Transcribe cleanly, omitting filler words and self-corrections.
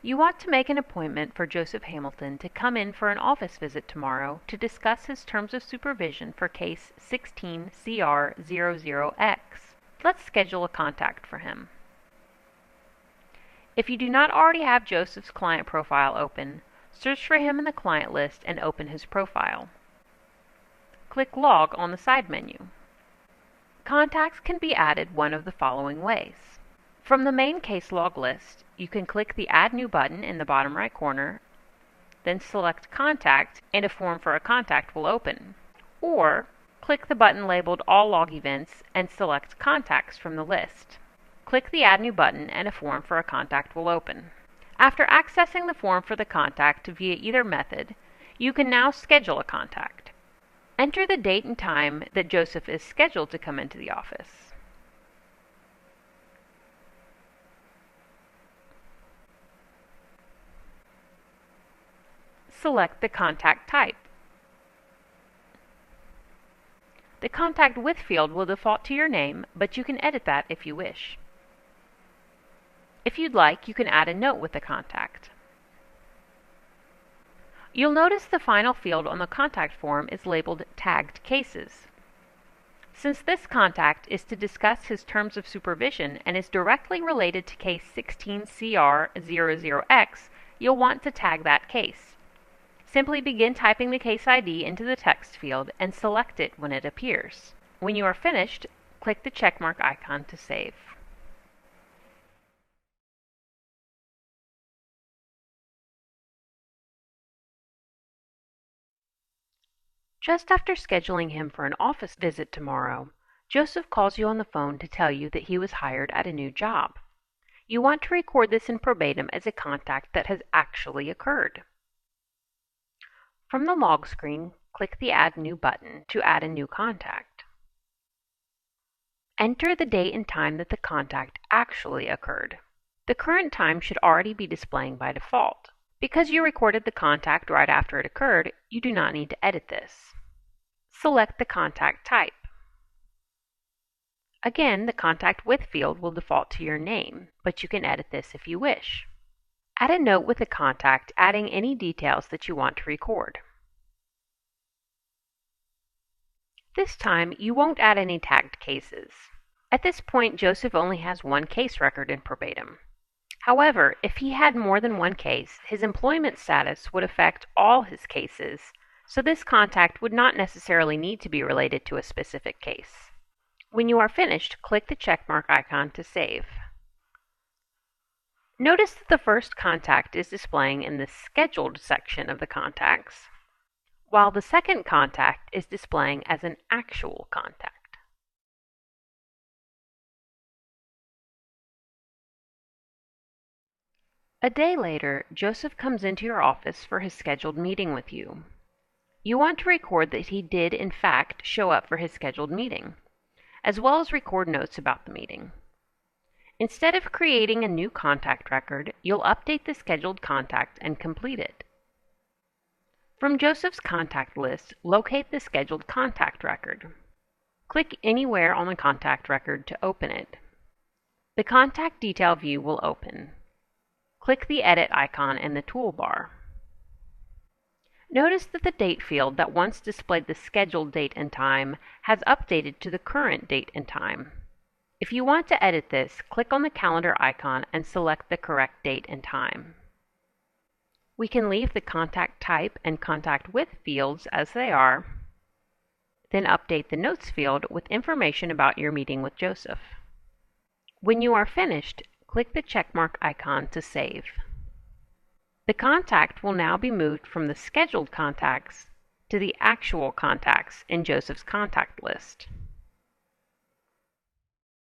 You want to make an appointment for Joseph Hamilton to come in for an office visit tomorrow to discuss his terms of supervision for case 16CR00X. Let's schedule a contact for him. If you do not already have Joseph's client profile open, search for him in the client list and open his profile. Click Log on the side menu. Contacts can be added one of the following ways. From the main case log list, you can click the Add New button in the bottom right corner, then select Contact and a form for a contact will open. Or, click the button labeled All Log Events and select Contacts from the list. Click the Add New button and a form for a contact will open. After accessing the form for the contact via either method, you can now schedule a contact. Enter the date and time that Joseph is scheduled to come into the office. Select the contact type. The Contact With field will default to your name, but you can edit that if you wish. If you'd like, you can add a note with the contact. You'll notice the final field on the contact form is labeled Tagged Cases. Since this contact is to discuss his terms of supervision and is directly related to case 16CR00X, you'll want to tag that case. Simply begin typing the case ID into the text field and select it when it appears. When you are finished, click the checkmark icon to save. Just after scheduling him for an office visit tomorrow, Joseph calls you on the phone to tell you that he was hired at a new job. You want to record this in Probatum as a contact that has actually occurred. From the log screen, click the Add New button to add a new contact. Enter the date and time that the contact actually occurred. The current time should already be displaying by default. Because you recorded the contact right after it occurred, you do not need to edit this. Select the contact type. Again, the Contact With field will default to your name, but you can edit this if you wish. Add a note with the contact, adding any details that you want to record. This time, you won't add any tagged cases. At this point, Joseph only has one case record in Probatum. However, if he had more than one case, his employment status would affect all his cases, so this contact would not necessarily need to be related to a specific case. When you are finished, click the checkmark icon to save. Notice that the first contact is displaying in the Scheduled section of the contacts, while the second contact is displaying as an actual contact. A day later, Joseph comes into your office for his scheduled meeting with you. You want to record that he did, in fact, show up for his scheduled meeting, as well as record notes about the meeting. Instead of creating a new contact record, you'll update the scheduled contact and complete it. From Joseph's contact list, locate the scheduled contact record. Click anywhere on the contact record to open it. The contact detail view will open. Click the Edit icon in the toolbar. Notice that the date field that once displayed the scheduled date and time has updated to the current date and time. If you want to edit this, click on the calendar icon and select the correct date and time. We can leave the contact type and contact with fields as they are, then update the notes field with information about your meeting with Joseph. When you are finished, click the checkmark icon to save. The contact will now be moved from the scheduled contacts to the actual contacts in Joseph's contact list.